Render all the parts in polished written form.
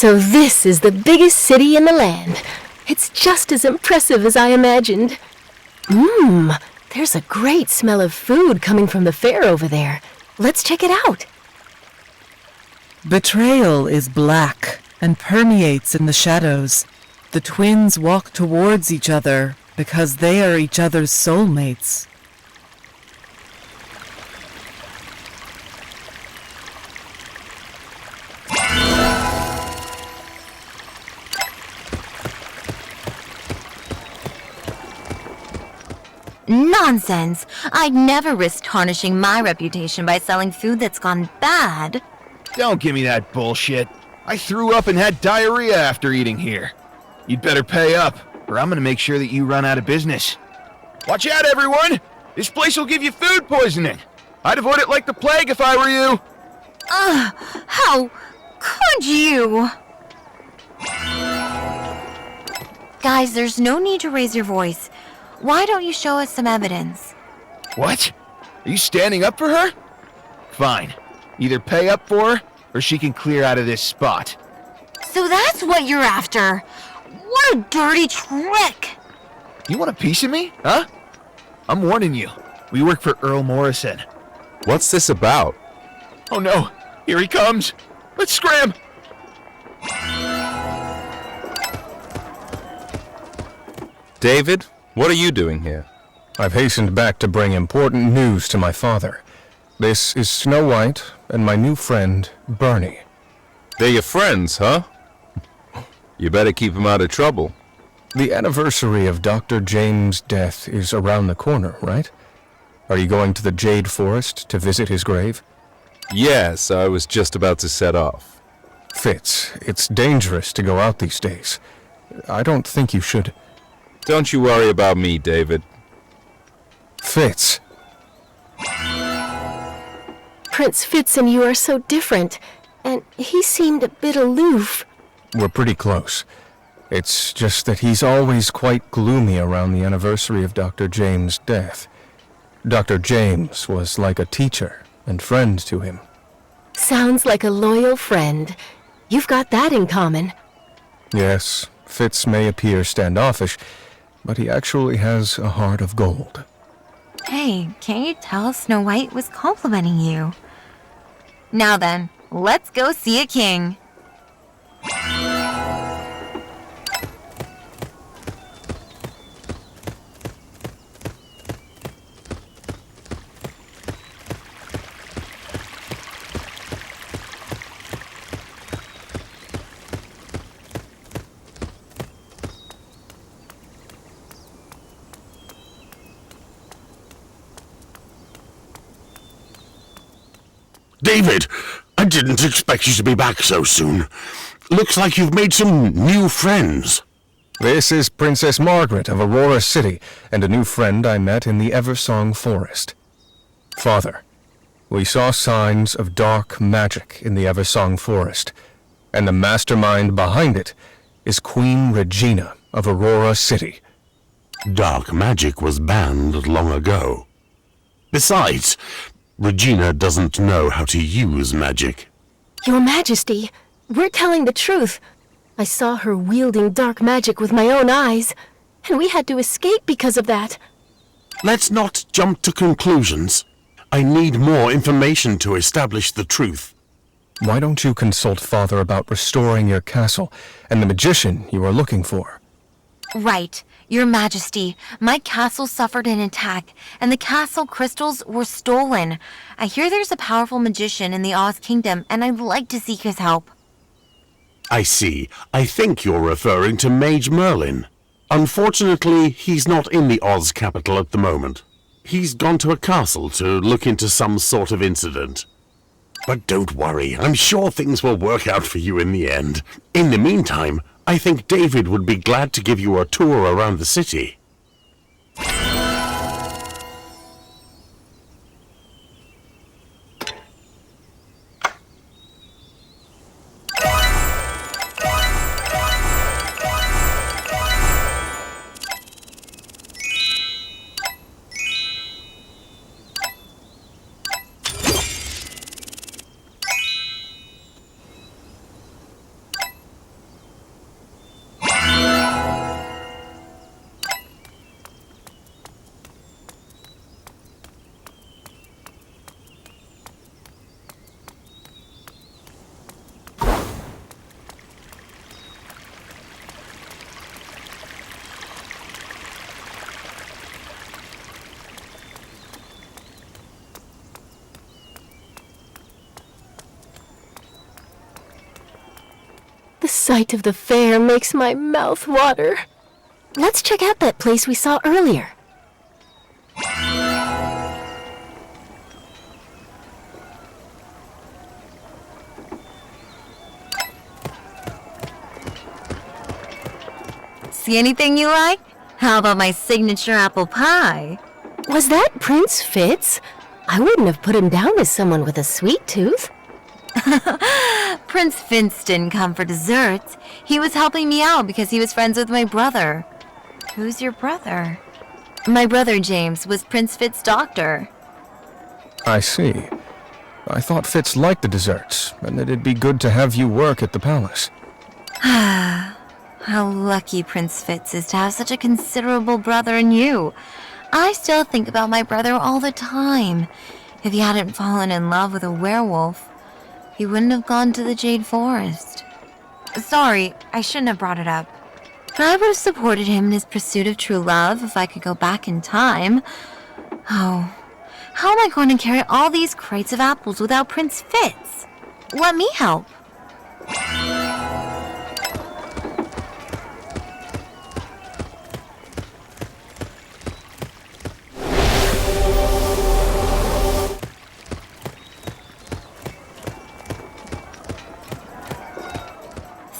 So this is the biggest city in the land. It's just as impressive as I imagined. There's a great smell of food coming from the fair over there. Let's check it out. Betrayal is black and permeates in the shadows. The twins walk towards each other because they are each other's soulmates. Nonsense! I'd never risk tarnishing my reputation by selling food that's gone bad. Don't give me that bullshit. I threw up and had diarrhea after eating here. You'd better pay up, or I'm gonna make sure that you run out of business. Watch out, everyone! This place will give you food poisoning. I'd avoid it like the plague if I were you. How could you? Guys, there's no need to raise your voice. Why don't you show us some evidence? What? Are you standing up for her? Fine. Either pay up for her, or she can clear out of this spot. So that's what you're after. What a dirty trick! You want a piece of me, huh? I'm warning you. We work for Earl Morrison. What's this about? Oh no, here he comes. Let's scram. David, what are you doing here? I've hastened back to bring important news to my father. This is Snow White and my new friend, Bernie. They're your friends, huh? You better keep them out of trouble. The anniversary of Dr. James' death is around the corner, right? Are you going to the Jade Forest to visit his grave? Yes, I was just about to set off. Fitz, it's dangerous to go out these days. I don't think you should. Don't you worry about me, David. Fitz. Prince Fitz and you are so different, and he seemed a bit aloof. We're pretty close. It's just that he's always quite gloomy around the anniversary of Dr. James' death. Dr. James was like a teacher and friend to him. Sounds like a loyal friend. You've got that in common. Yes, Fitz may appear standoffish, but he actually has a heart of gold. Hey, can't you tell Snow White was complimenting you? Now then, let's go see a king. David, I didn't expect you to be back so soon. Looks like you've made some new friends. This is Princess Margaret of Aurora City, and a new friend I met in the Eversong Forest. Father, we saw signs of dark magic in the Eversong Forest, and the mastermind behind it is Queen Regina of Aurora City. Dark magic was banned long ago. Besides, Regina doesn't know how to use magic. Your Majesty, we're telling the truth. I saw her wielding dark magic with my own eyes, and we had to escape because of that. Let's not jump to conclusions. I need more information to establish the truth. Why don't you consult Father about restoring your castle and the magician you are looking for? Right, Your Majesty, my castle suffered an attack, and the castle crystals were stolen. I hear there's a powerful magician in the Oz Kingdom, and I'd like to seek his help. I see. I think you're referring to Mage Merlin. Unfortunately, he's not in the Oz capital at the moment. He's gone to a castle to look into some sort of incident. But don't worry, I'm sure things will work out for you in the end. In the meantime, I think David would be glad to give you a tour around the city. sight of the fair makes my mouth water. Let's check out that place we saw earlier. See anything you like? How about my signature apple pie? Was that Prince Fitz? I wouldn't have put him down as someone with a sweet tooth. Prince Fitz didn't come for desserts. He was helping me out because he was friends with my brother. Who's your brother? My brother James was Prince Fitz's doctor. I see. I thought Fitz liked the desserts, and that it'd be good to have you work at the palace. How lucky Prince Fitz is to have such a considerable brother in you. I still think about my brother all the time. If he hadn't fallen in love with a werewolf, he wouldn't have gone to the Jade Forest. Sorry, I shouldn't have brought it up. But I would have supported him in his pursuit of true love if I could go back in time. Oh, how am I going to carry all these crates of apples without Prince Fitz? Let me help.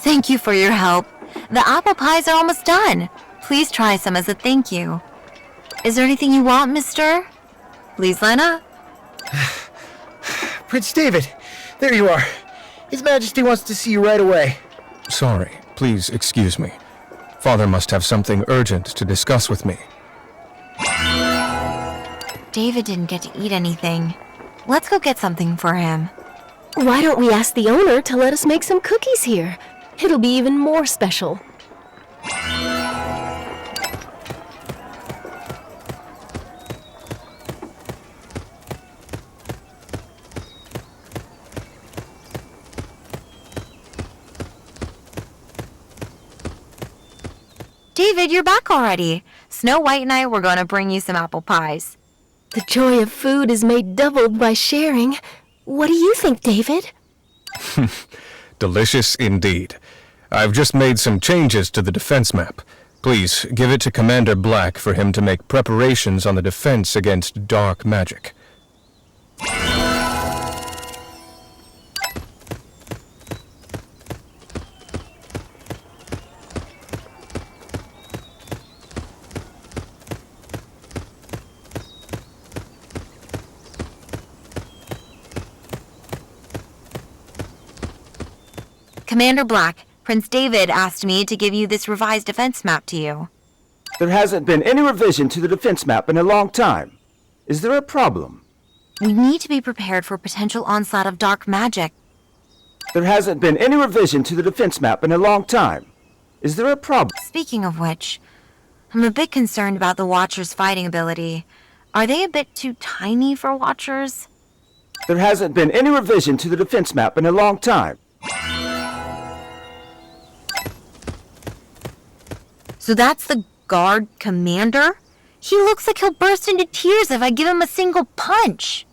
Thank you for your help. The apple pies are almost done. Please try some as a thank you. Is there anything you want, mister? Please line up. Prince David, there you are. His Majesty wants to see you right away. Sorry, please excuse me. Father must have something urgent to discuss with me. David didn't get to eat anything. Let's go get something for him. Why don't we ask the owner to let us make some cookies here? It'll be even more special. David, you're back already. Snow White and I were going to bring you some apple pies. The joy of food is made doubled by sharing. What do you think, David? Delicious indeed. I've just made some changes to the defense map. Please give it to Commander Black for him to make preparations on the defense against dark magic. Commander Black, Prince David asked me to give you this revised defense map to you. There hasn't been any revision to the defense map in a long time. Is there a problem? We need to be prepared for potential onslaught of dark magic. There hasn't been any revision to the defense map in a long time. Is there a problem? Speaking of which, I'm a bit concerned about the Watchers' fighting ability. Are they a bit too tiny for Watchers? There hasn't been any revision to the defense map in a long time. So that's the guard commander? He looks like he'll burst into tears if I give him a single punch.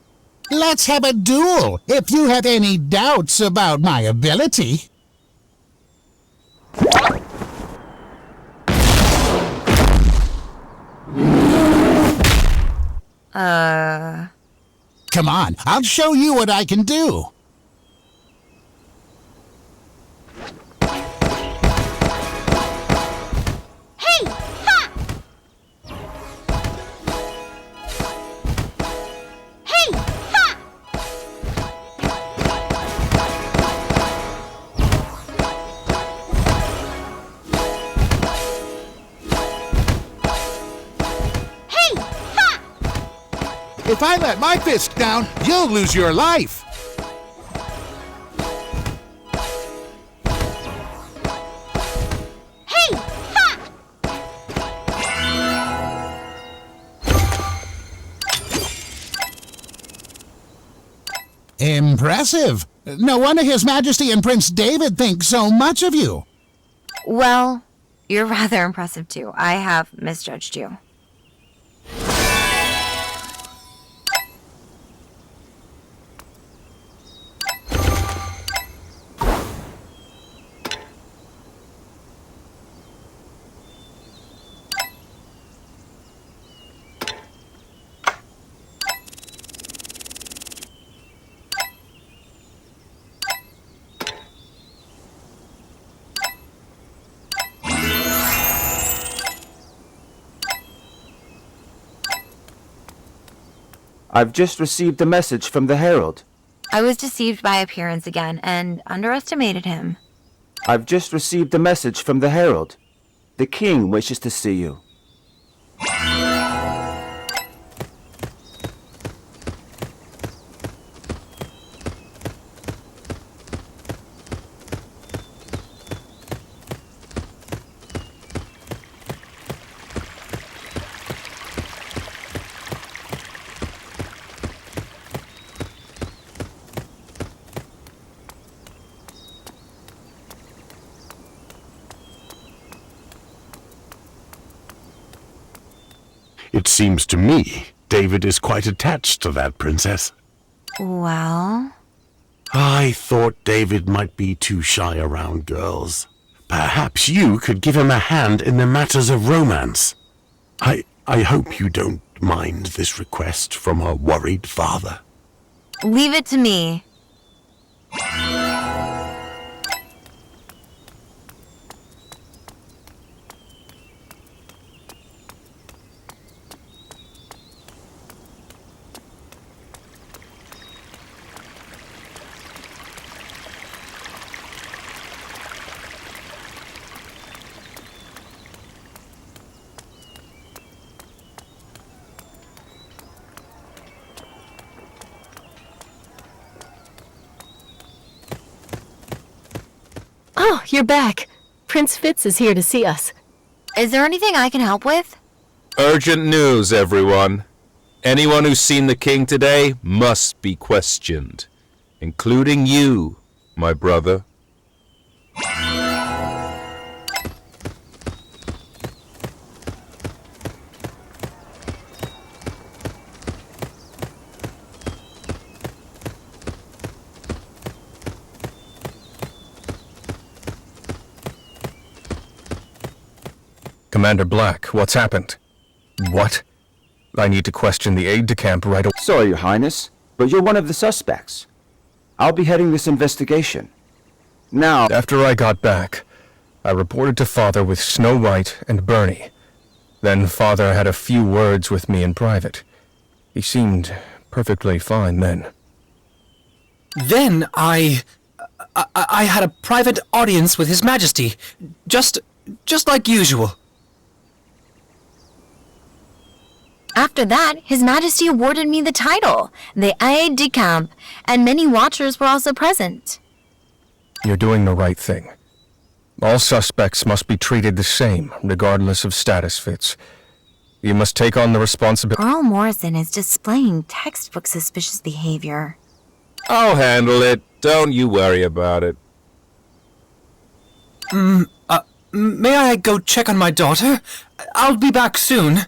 Let's have a duel, if you have any doubts about my ability. Come on, I'll show you what I can do. If I let my fist down, you'll lose your life. Hey! Ha! Impressive. No wonder His Majesty and Prince David think so much of you. Well, you're rather impressive too. I have misjudged you. I've just received a message from the Herald. I was deceived by appearance again and underestimated him. I've just received a message from the Herald. The king wishes to see you. It seems to me David is quite attached to that princess. Well, I thought David might be too shy around girls. Perhaps you could give him a hand in the matters of romance. I hope you don't mind this request from a worried father. leave it to me. Oh, you're back. Prince Fitz is here to see us. Is there anything I can help with? Urgent news, everyone. Anyone who's seen the king today must be questioned, including you, my brother. Commander Black, what's happened? What? I need to question the aide-de-camp right away. Sorry, Your Highness, but you're one of the suspects. I'll be heading this investigation. Now, After I got back, I reported to Father with Snow White and Bernie. Then Father had a few words with me in private. He seemed perfectly fine then. Then I had a private audience with His Majesty, just like usual. After that, His Majesty awarded me the title, the aide-de-camp, and many watchers were also present. You're doing the right thing. All suspects must be treated the same, regardless of status, Fitz. You must take on the responsibility. Earl Morrison is displaying textbook suspicious behavior. I'll handle it. Don't you worry about it. May I go check on my daughter? I'll be back soon.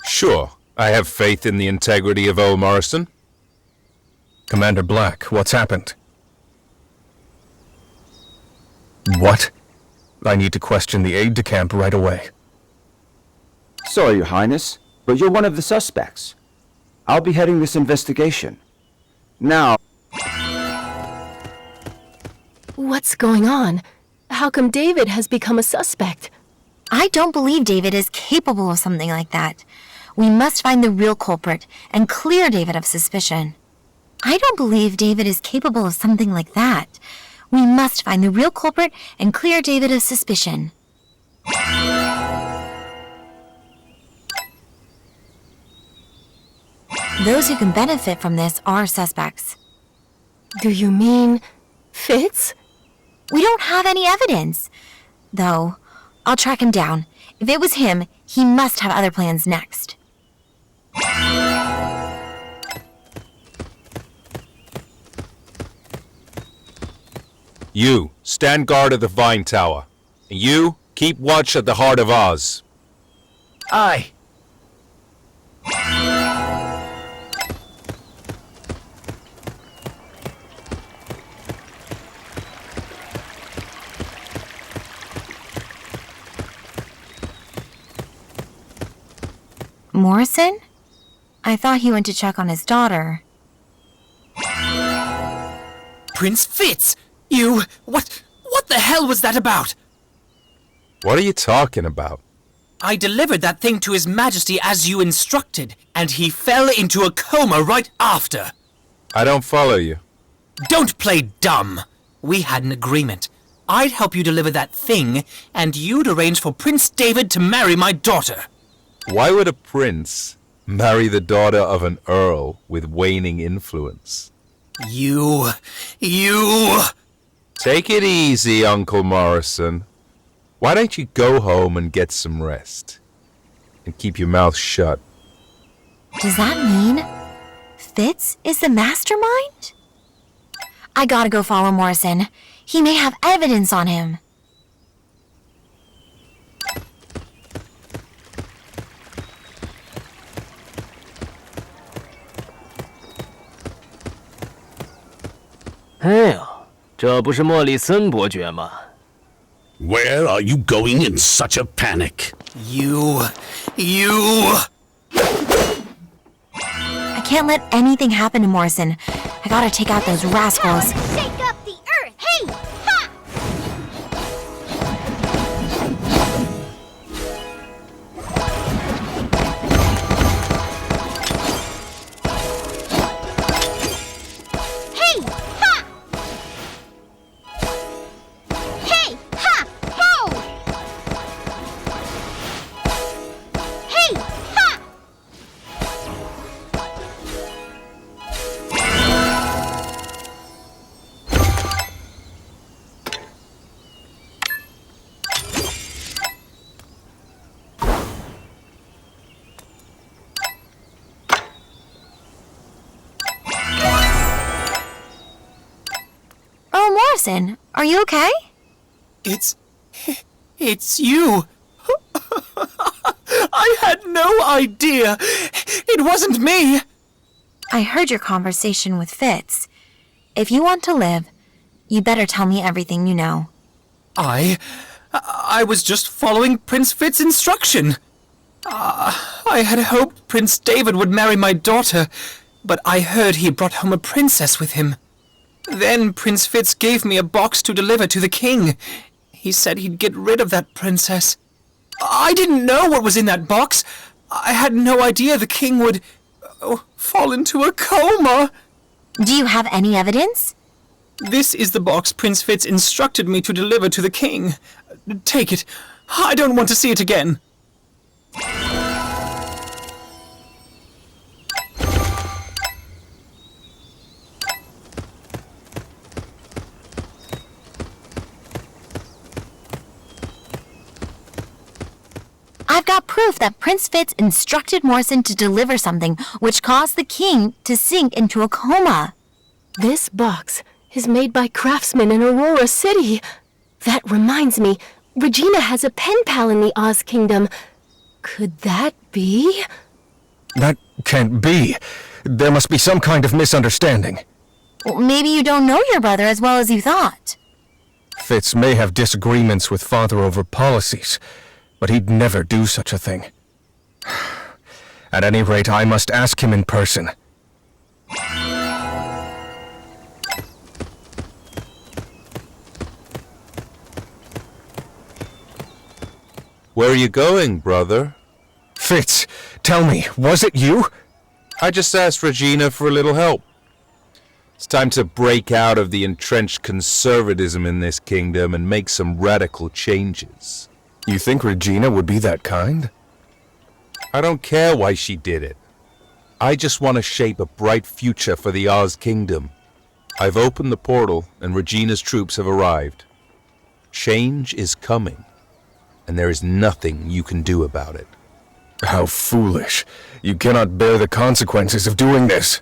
Sure, I have faith in the integrity of Earl Morrison. Commander Black, what's happened? What? I need to question the aide-de-camp right away. sorry, Your Highness, but you're one of the suspects. I'll be heading this investigation. Now, What's going on? How come David has become a suspect? I don't believe David is capable of something like that. We must find the real culprit and clear David of suspicion. I don't believe David is capable of something like that. We must find the real culprit and clear David of suspicion. Those who can benefit from this are suspects. Do you mean Fitz? We don't have any evidence. Though, I'll track him down. If it was him, he must have other plans next. You, stand guard at the Vine Tower. And you, keep watch at the Heart of Oz. Aye. Morrison? I thought he went to check on his daughter. Prince Fitz! What the hell was that about? What are you talking about? I delivered that thing to His Majesty as you instructed, and he fell into a coma right after. I don't follow you. Don't play dumb. We had an agreement. I'd help you deliver that thing, and you'd arrange for Prince David to marry my daughter. Why would a prince marry the daughter of an earl with waning influence? You... Take it easy, Uncle Morrison. Why don't you go home and get some rest? And keep your mouth shut. Does that mean Fitz is the mastermind? I gotta go follow Morrison. He may have evidence on him. Where are you going in such a panic? You... I can't let anything happen to Morrison. I gotta take out those rascals. Shake up the earth! Hey! Ha! Hey! Ha! Hey! Ha! Ho! Hey! Ha! Oh, Morrison, are you okay? It's you. I had no idea. It wasn't me. I heard your conversation with Fitz. If you want to live, you better tell me everything you know. I was just following Prince Fitz's instruction. I had hoped Prince David would marry my daughter, but I heard he brought home a princess with him. Then Prince Fitz gave me a box to deliver to the king. He said he'd get rid of that princess. I didn't know what was in that box. I had no idea the king would fall into a coma. Do you have any evidence? This is the box Prince Fitz instructed me to deliver to the king. Take it. I don't want to see it again. I've got proof that Prince Fitz instructed Morrison to deliver something which caused the king to sink into a coma. This box is made by craftsmen in Aurora City. That reminds me, Regina has a pen pal in the Oz Kingdom. Could that be? That can't be. There must be some kind of misunderstanding. Well, maybe you don't know your brother as well as you thought. Fitz may have disagreements with Father over policies, but he'd never do such a thing. At any rate, I must ask him in person. Where are you going, brother? Fitz, tell me, was it you? I just asked Regina for a little help. It's time to break out of the entrenched conservatism in this kingdom and make some radical changes. You think Regina would be that kind? I don't care why she did it. I just want to shape a bright future for the Oz Kingdom. I've opened the portal and Regina's troops have arrived. Change is coming, and there is nothing you can do about it. How foolish. You cannot bear the consequences of doing this.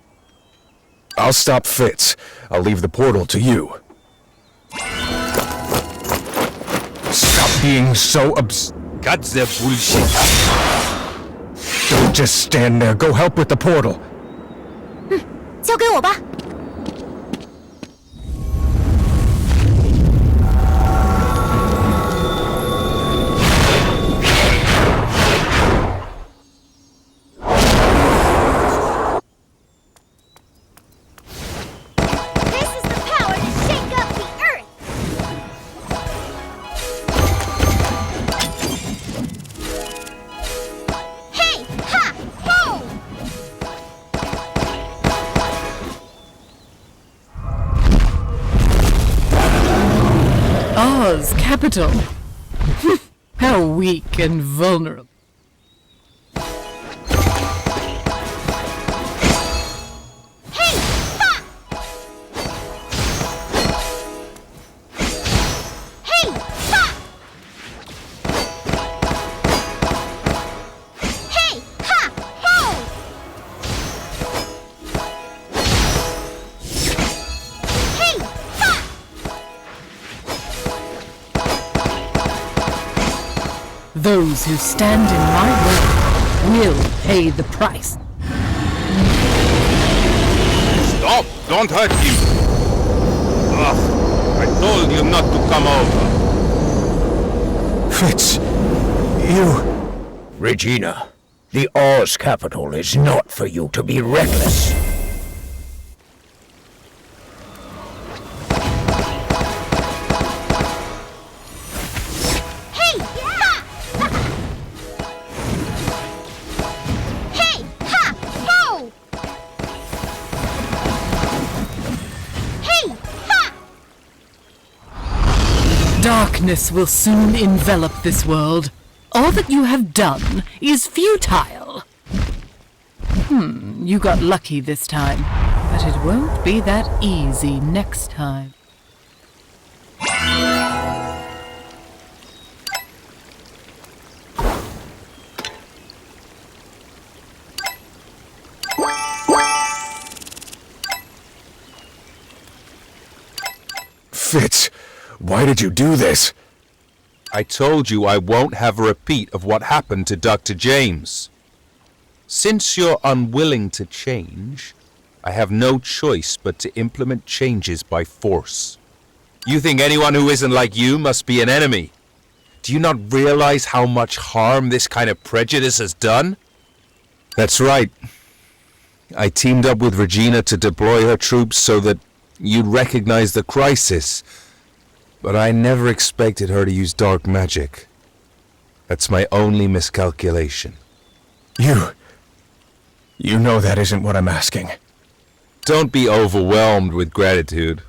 I'll stop Fitz. I'll leave the portal to you. Stop being so Cut the bullshit. Don't just stand there. Go help with the portal. 交给我吧。This is the power to shake up the earth! capital? How weak and vulnerable. Hey! Ha! Hey! Ha! Hey! Ha! Ho! Hey! Ha! Those who stand in my way will pay the price. Stop! Don't hurt him! Ugh, I told you not to come over. Fitz, you... Regina, the Oz capital is not for you to be reckless. Hey! Ha! Hey! Ha! Ho! Hey! Ha! Darkness will soon envelop this world. All that you have done is futile. You got lucky this time, but it won't be that easy next time. Fitz, why did you do this? I told you I won't have a repeat of what happened to Dr. James. Since you're unwilling to change, I have no choice but to implement changes by force. You think anyone who isn't like you must be an enemy? Do you not realize how much harm this kind of prejudice has done? That's right. I teamed up with Regina to deploy her troops so that you'd recognize the crisis. But I never expected her to use dark magic. That's my only miscalculation. You know that isn't what I'm asking. Don't be overwhelmed with gratitude.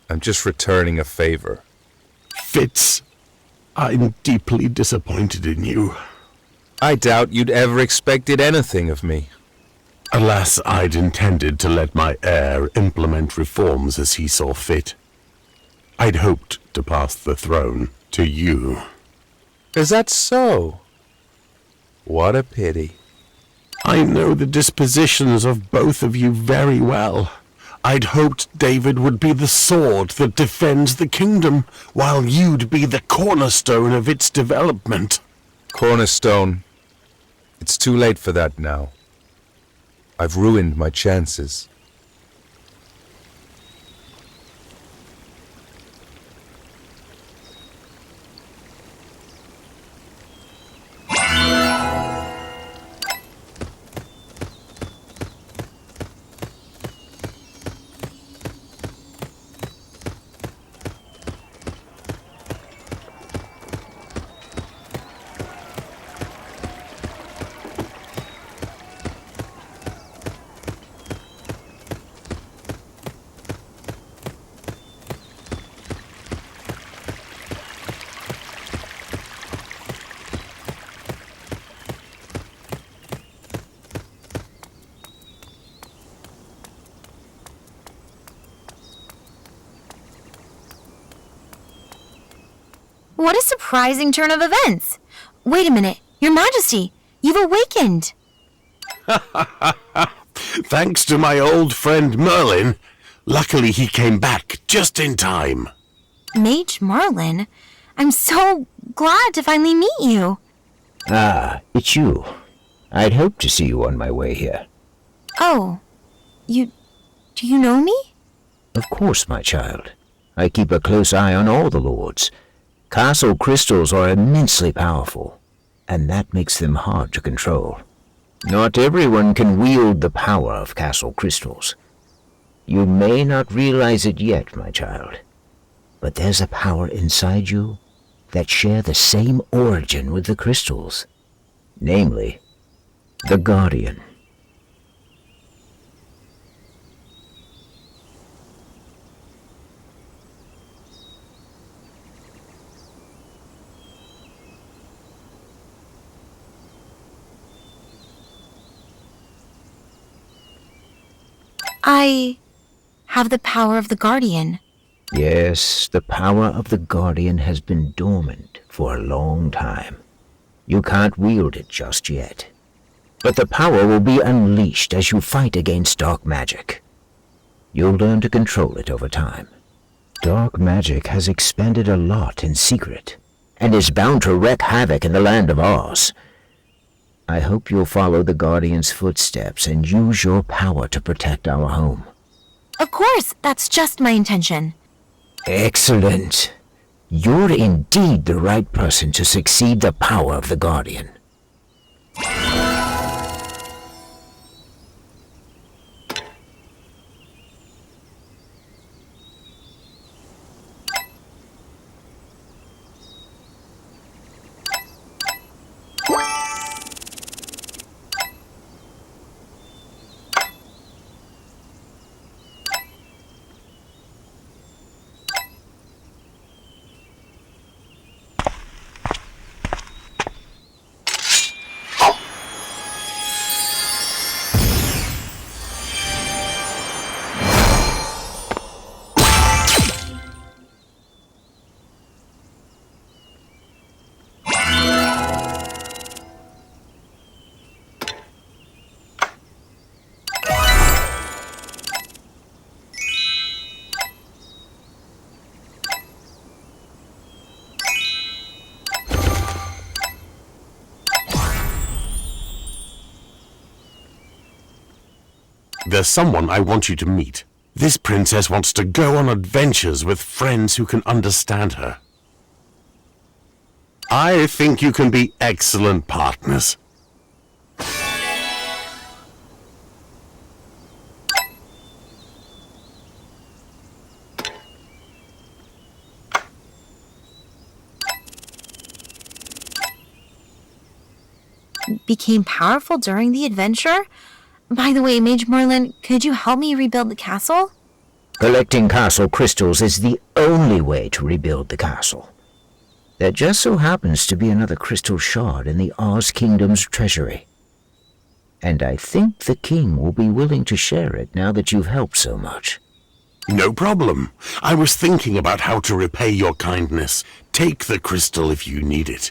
I'm just returning a favor. Fitz, I'm deeply disappointed in you. I doubt you'd ever expected anything of me. Alas, I'd intended to let my heir implement reforms as he saw fit. I'd hoped to pass the throne to you. Is that so? What a pity. I know the dispositions of both of you very well. I'd hoped David would be the sword that defends the kingdom, while you'd be the cornerstone of its development. Cornerstone. It's too late for that now. I've ruined my chances. What a surprising turn of events! Wait a minute, Your Majesty, you've awakened! Thanks to my old friend Merlin. Luckily he came back just in time. Mage Merlin? I'm so glad to finally meet you. Ah, it's you. I'd hoped to see you on my way here. Oh, do you know me? Of course, my child. I keep a close eye on all the lords. Castle crystals are immensely powerful, and that makes them hard to control. Not everyone can wield the power of castle crystals. You may not realize it yet, my child, but there's a power inside you that share the same origin with the crystals, namely, the Guardian. I have the power of the Guardian. Yes, the power of the Guardian has been dormant for a long time. You can't wield it just yet. But the power will be unleashed as you fight against dark magic. You'll learn to control it over time. Dark magic has expanded a lot in secret, and is bound to wreak havoc in the land of Oz. I hope you'll follow the Guardian's footsteps and use your power to protect our home. Of course, that's just my intention. Excellent. You're indeed the right person to succeed the power of the Guardian. There's someone I want you to meet. This princess wants to go on adventures with friends who can understand her. I think you can be excellent partners. Became powerful during the adventure? By the way, Mage Merlin, could you help me rebuild the castle? Collecting castle crystals is the only way to rebuild the castle. There just so happens to be another crystal shard in the Oz Kingdom's treasury. And I think the king will be willing to share it now that you've helped so much. No problem. I was thinking about how to repay your kindness. Take the crystal if you need it.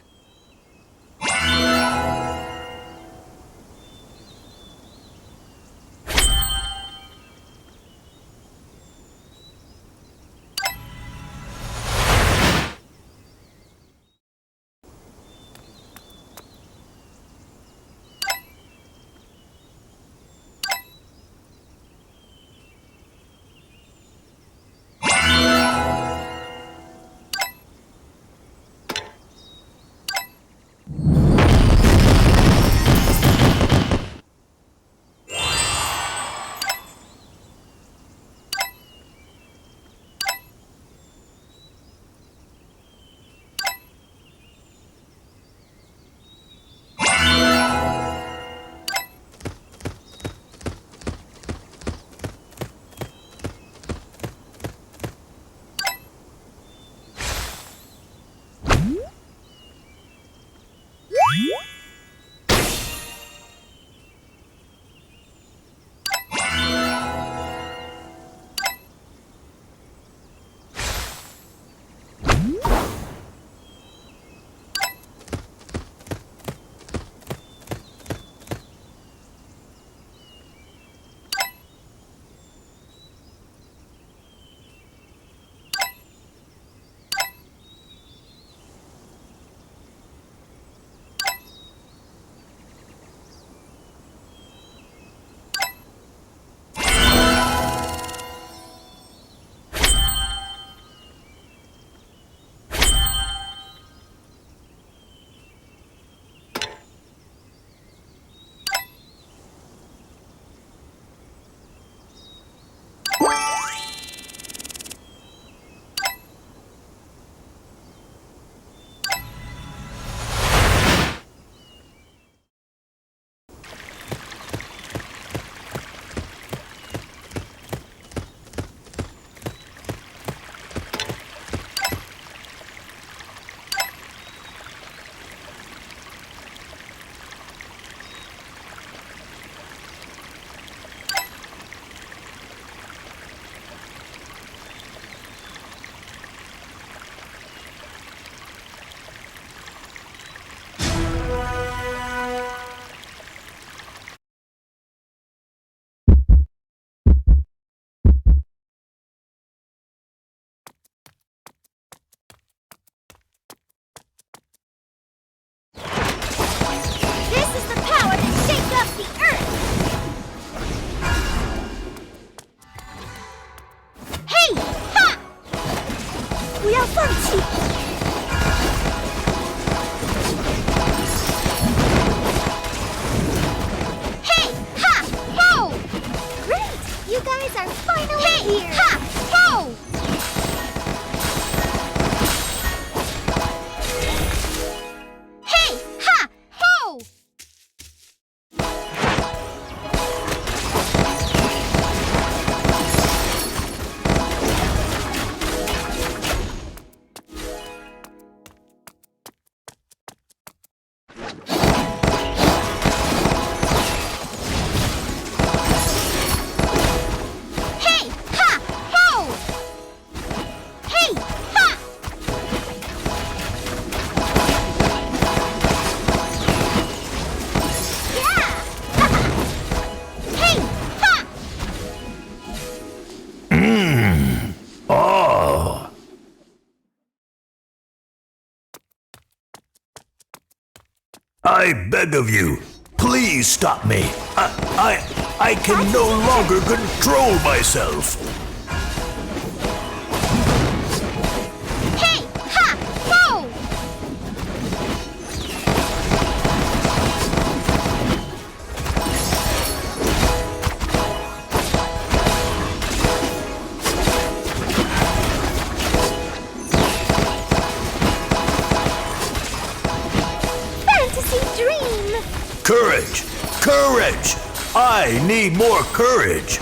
I beg of you, please stop me. I can no longer control myself. Hey! Ha! Whoa! Fantasy dream! Courage! Courage! I need more courage!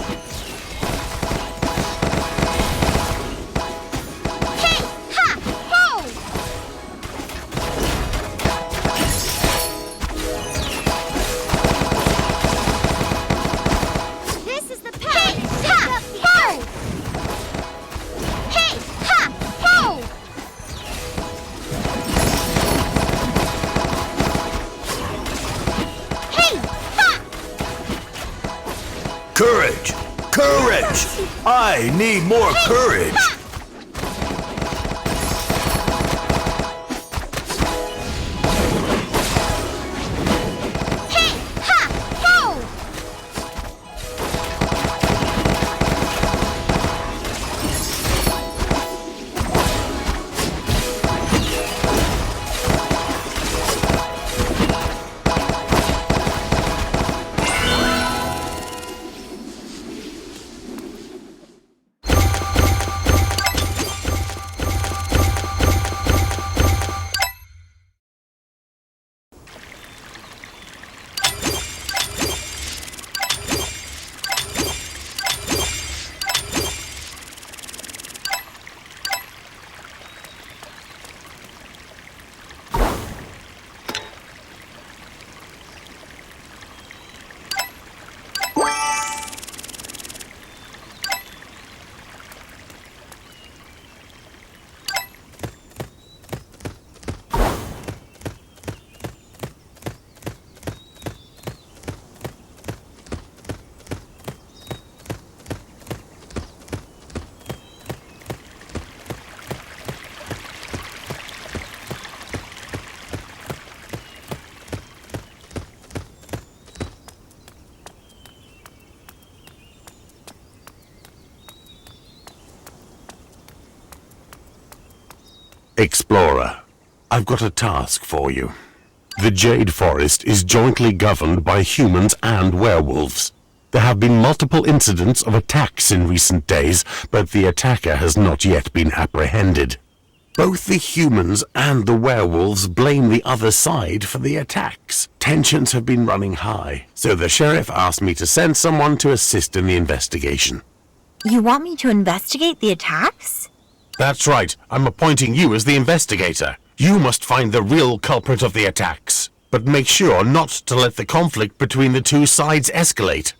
Hey! Ha! Whoa! This is the path! Hey! Ha! Whoa! Hey! Ha! Whoa! Hey! Ha! Courage! Courage! I need more courage! Hey! Ha! Whoa! Explorer, I've got a task for you. The Jade Forest is jointly governed by humans and werewolves. There have been multiple incidents of attacks in recent days, but the attacker has not yet been apprehended. Both the humans and the werewolves blame the other side for the attacks. Tensions have been running high, so the sheriff asked me to send someone to assist in the investigation. You want me to investigate the attacks? That's right. I'm appointing you as the investigator. You must find the real culprit of the attacks, but make sure not to let the conflict between the two sides escalate.